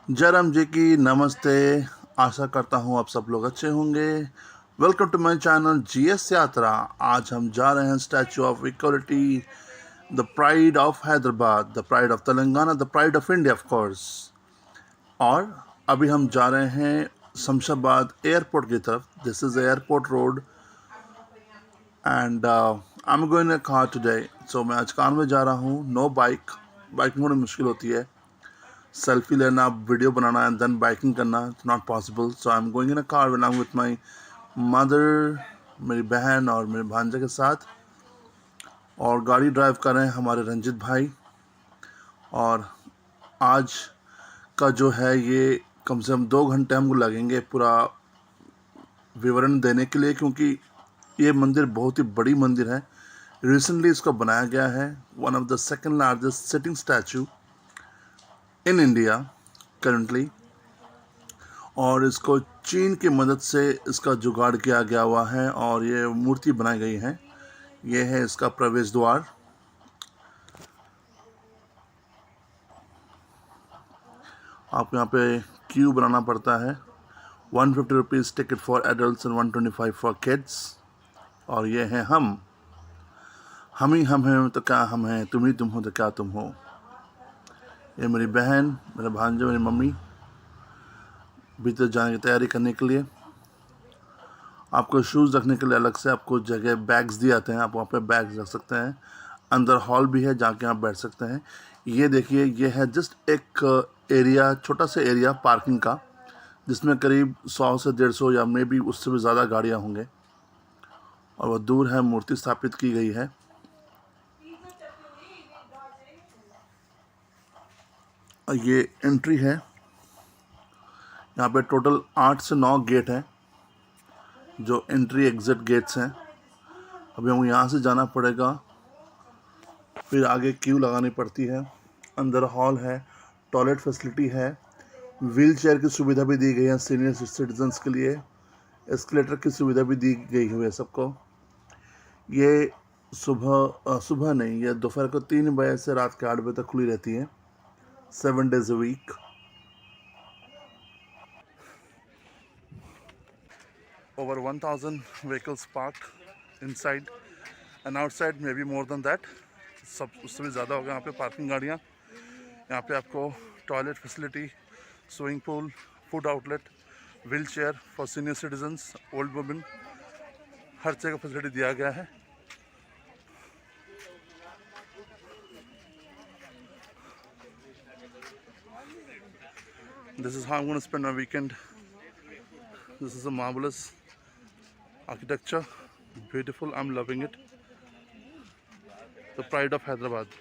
जयराम जी की नमस्ते। आशा करता हूँ आप सब लोग अच्छे होंगे। Welcome to my channel GS Yatra. आज हम जा रहे हैं statue of equality, the pride of Hyderabad, the pride of Telangana, the pride of India of course. और अभी हम जा रहे हैं शमशाबाद एयरपोर्ट की तरफ। This is airport road and I am going in a car today. So मैं आज कार में जा रहा हूँ। नो बाइक, बाइकिंग थोड़ी मुश्किल होती है। सेल्फी लेना, वीडियो बनाना एंड देन बाइकिंग करना, it's not possible. So I am going in a car when I am with my mother, मेरी बहन और मेरे भांजे के साथ। और गाड़ी ड्राइव कर रहे हैं हमारे रंजित भाई। और आज का जो है ये कम से कम 2 घंटे हमको लगेंगे पूरा विवरण देने के लिए, क्योंकि ये मंदिर बहुत ही बड़ी मंदिर है। रिसेंटली इसको बनाया गया है। One of the second largest sitting statue in India currently. और इसको चीन की मदद से इसका जुगाड़ किया गया हुआ है और ये मूर्ति बनाई गई है। ये है इसका प्रवेश द्वार। आप यहाँ पे क्यू बनाना पड़ता है। 150 rupees ticket for adults and 125 for kids. और ये हैं हम ही हम हैं तो क्या हम हैं, तुम ही तुम हो तो क्या तुम हो। ये मेरी बहन, मेरे भांजे, मेरी मम्मी भीतर जाने की तैयारी करने के लिए। आपको शूज़ रखने के लिए अलग से आपको जगह बैग्स दिए जाते हैं, आप वहाँ पे बैग्स रख सकते हैं। अंदर हॉल भी है, जाके आप बैठ सकते हैं। ये देखिए, ये है जस्ट एक एरिया, छोटा सा एरिया पार्किंग का, जिसमें करीब 100 से 150 या मे बी उससे भी ज़्यादा गाड़ियाँ होंगे। और वह दूर है, मूर्ति स्थापित की गई है। और ये एंट्री है। यहाँ पे टोटल 8 से 9 गेट हैं, जो एंट्री एग्जिट गेट्स हैं। अभी हमको यहाँ से जाना पड़ेगा, फिर आगे क्यू लगानी पड़ती है। अंदर हॉल है, टॉयलेट फैसिलिटी है, व्हील चेयर की सुविधा भी दी गई है सीनियर सिटीजन्स के लिए। एस्केलेटर की सुविधा भी दी गई हुई है सबको। ये सुबह नहीं, ये दोपहर को 3 बजे से रात के 8 बजे तक खुली रहती है, 7 days a week। Over 1000 vehicles parked inside and outside, maybe more than that। सब उससे भी ज़्यादा होगा यहाँ पे पार्किंग गाड़ियाँ। यहाँ पे आपको toilet facility, swimming pool, food outlet, wheel chair for senior citizens, old women, हर जगह फैसिलिटी दिया गया है। This is how I'm going to spend my weekend. This is a marvelous architecture, beautiful, I'm loving it. The pride of Hyderabad.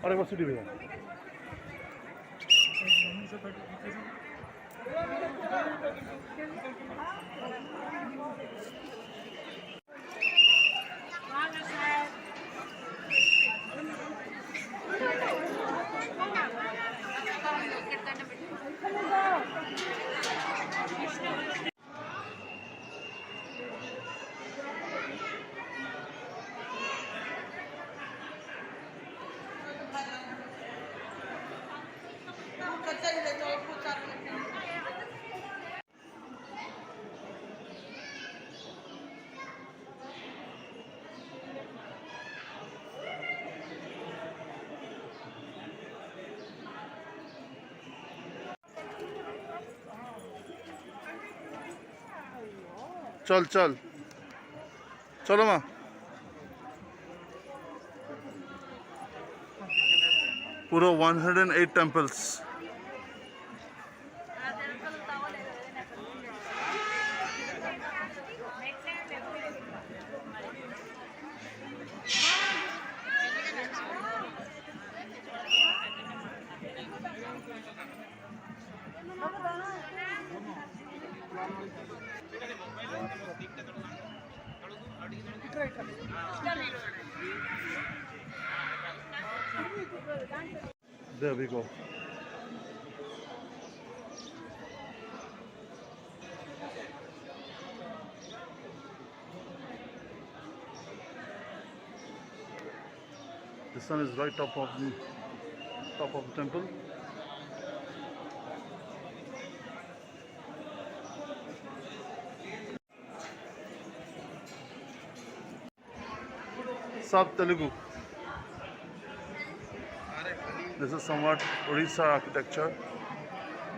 और एक बार सीढ़ी भैया। चल चल चलो माँ। पूरा 108 temples. There we go. The sun is right top of the temple. South Telugu. This is somewhat Orissa architecture.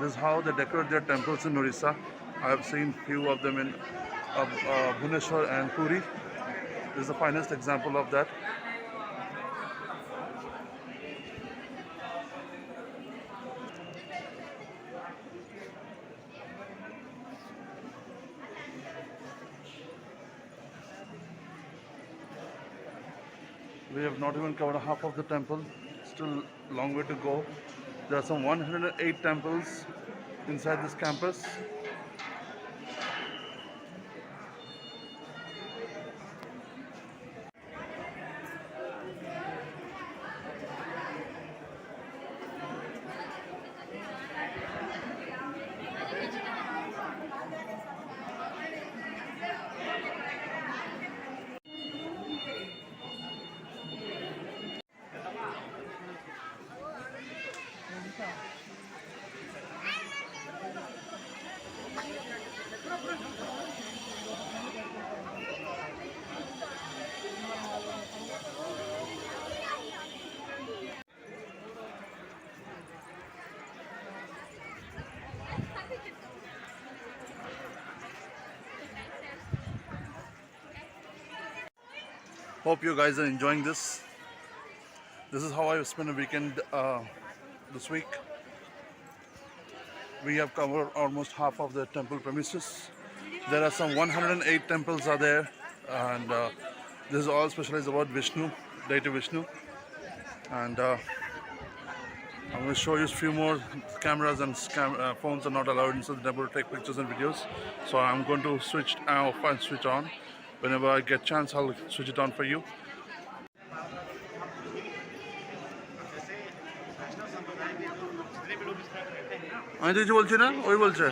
This is how they decorate their temples in Orissa. I have seen few of them in Bhubaneswar and Puri. This is the finest example of that. We have not even covered half of the temple. Still a long way to go. There are some 108 temples inside this campus. Hope you guys are enjoying this. This is how I spent a weekend this week. We have covered almost half of the temple premises. There are some 108 temples are there, and this is all specialized about Vishnu, deity Vishnu. And I'm going to show you a few more cameras, and phones are not allowed inside the temple to take pictures and videos. So I'm going to switch off and switch on. Whenever I get chance, I'll switch it on for you. আমি তো কিছু বলছি না, ওই বলছে।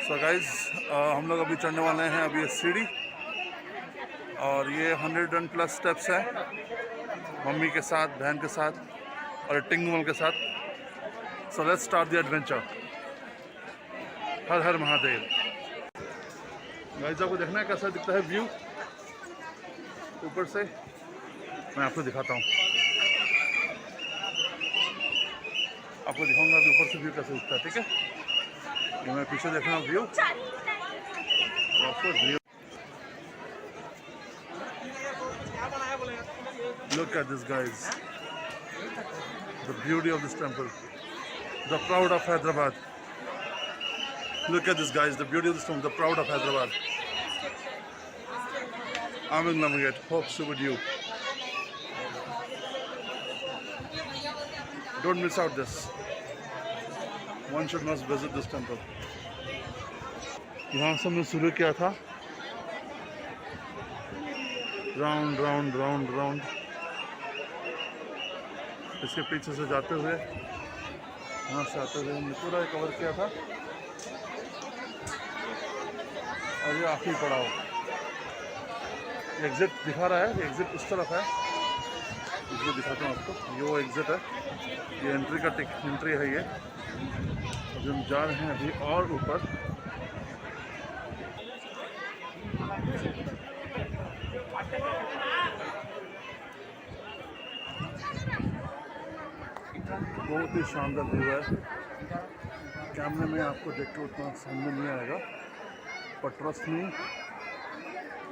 So guys हम लोग अभी चढ़ने वाले हैं अभी सीढ़ी, और ये 100+ स्टेप्स है मम्मी के साथ, बहन के साथ और टिंगमल के साथ। So let's start the adventure. Her her Mahadev. Guys आपको देखना है कैसा दिखता है व्यू ऊपर से, मैं आपको दिखाता हूँ, आपको दिखाऊंगा अभी ऊपर से व्यू कैसे दिखता है, ठीक है। ये मैं पीछे देख रहा हूँ view. Look at this, guys. The beauty of this temple. The proud of Hyderabad. Look at this, guys. The beauty of this temple. The proud of Hyderabad. I'm loving it. Hope so with you. Don't miss out this. One should must visit this temple. यहाँ से हमने शुरू किया था round round round round, इसके पीछे से जाते हुए यहाँ से आते हुए हमने पूरा कवर किया था। और ये आखिरी पड़ाव, एग्जिट दिखा रहा है, एग्जिट इस तरफ है, इसलिए दिखाता हूँ आपको। ये वो एग्जिट है, ये एंट्री का एंट्री है। ये अभी हम जा रहे हैं अभी और ऊपर। बहुत ही शानदार व्यू है, कैमरे में आपको देख के उतना समझ नहीं आएगा, पर trust me,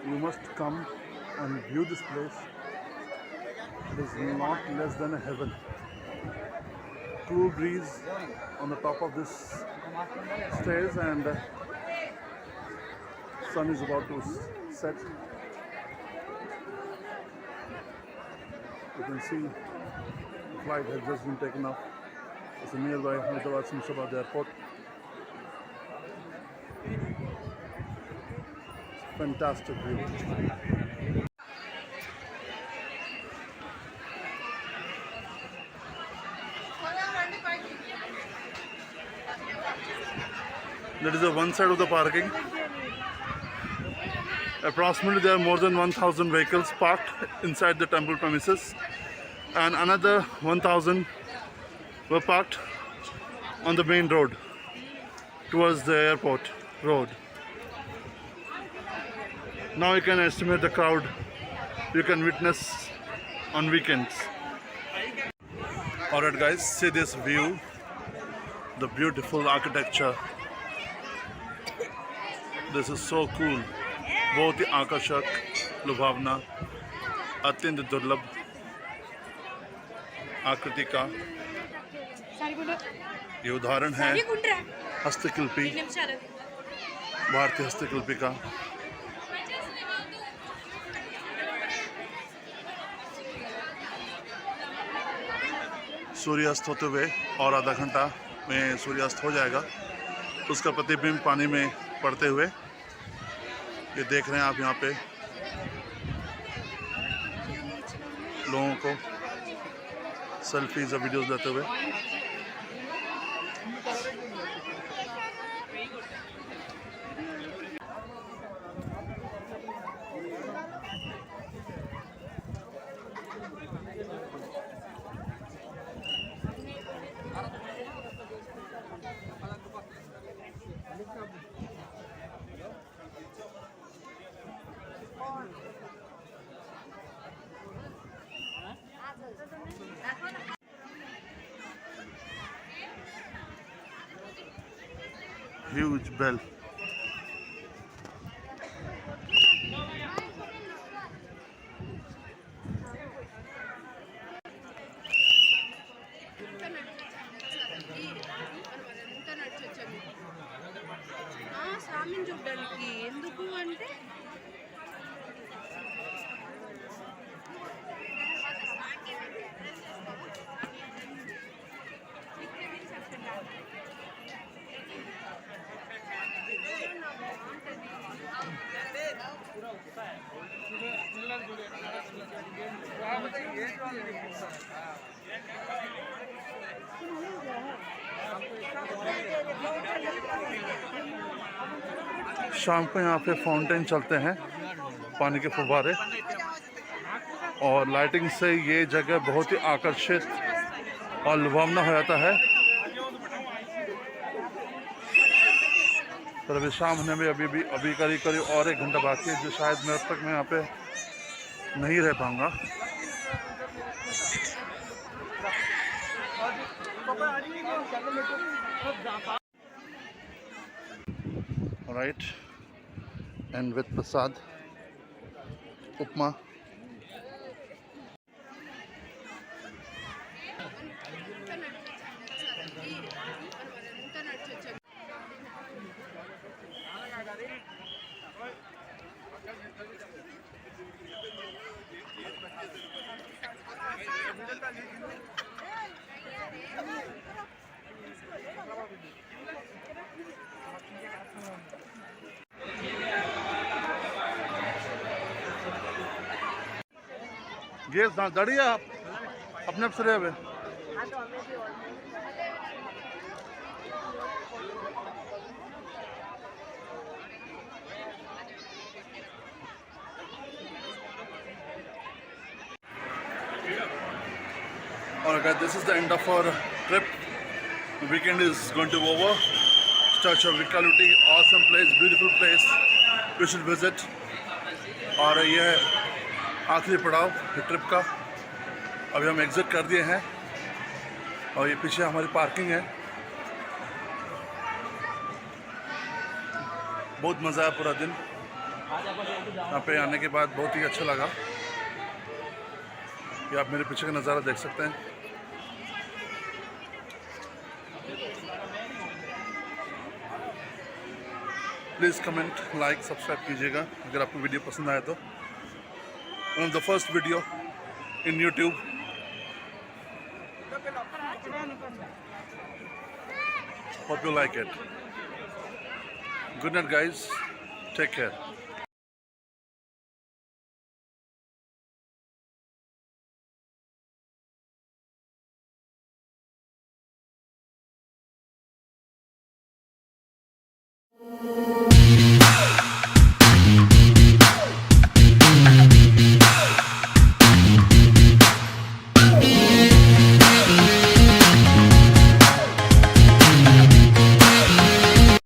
you must come and view this place. It is not less than a heaven. Cool breeze on the top of this stairs, and sun is about to set. You can see the flight has just been taken off. It's a nearby Hyderabad airport. Fantastic view. That is the one side of the parking. Approximately there are more than 1,000 vehicles parked inside the temple premises, and another 1,000 were parked on the main road towards the airport road. Now you can estimate the crowd you can witness on weekends. Alright guys, see this view, the beautiful architecture. This is so cool. बहुत ही आकर्षक, लुभावना, अत्यंत दुर्लभ आकृति का ये उदाहरण है हस्तशिल्पी, भारतीय हस्तशिल्पी का। सूर्यास्त होते हुए और आधा घंटा में सूर्यास्त हो जाएगा, उसका प्रतिबिंब पानी में पड़ते हुए ये देख रहे हैं आप यहाँ पे लोगों को सेल्फीज और वीडियोस लेते हुए। Huge bell. స్వామిని చూడడానికి ఎందుకు అంటే शाम को यहाँ पे फाउंटेन चलते हैं, पानी के फुव्वारे, और लाइटिंग से ये जगह बहुत ही आकर्षित और लुभावना हो जाता है। पर अभी शाम होने में अभी करीब और 1 घंटा बाकी है, जो शायद मैं अब तक मैं यहाँ पे नहीं रह पाऊँगा। Right, and with prasad, upma. Gas दाढ़ी है आप अपने आप से रहे हुए Alright guys, this is the end of our trip. The weekend is going to be over. Church of Vitality, awesome place, beautiful place. We should visit. और ये है आखिरी पड़ाव ट्रिप का. अभी हम एग्जिट कर दिए हैं और ये पीछे हमारी पार्किंग है. बहुत मज़ा आया पूरा दिन. यहाँ पे आने के बाद बहुत ही अच्छा लगा. ये आप मेरे पीछे का नज़ारा देख सकते हैं. प्लीज़ कमेंट, लाइक, सब्सक्राइब कीजिएगा अगर आपको वीडियो पसंद आया तो. One of the first video in YouTube. Hope you like it. Good night guys. Take care.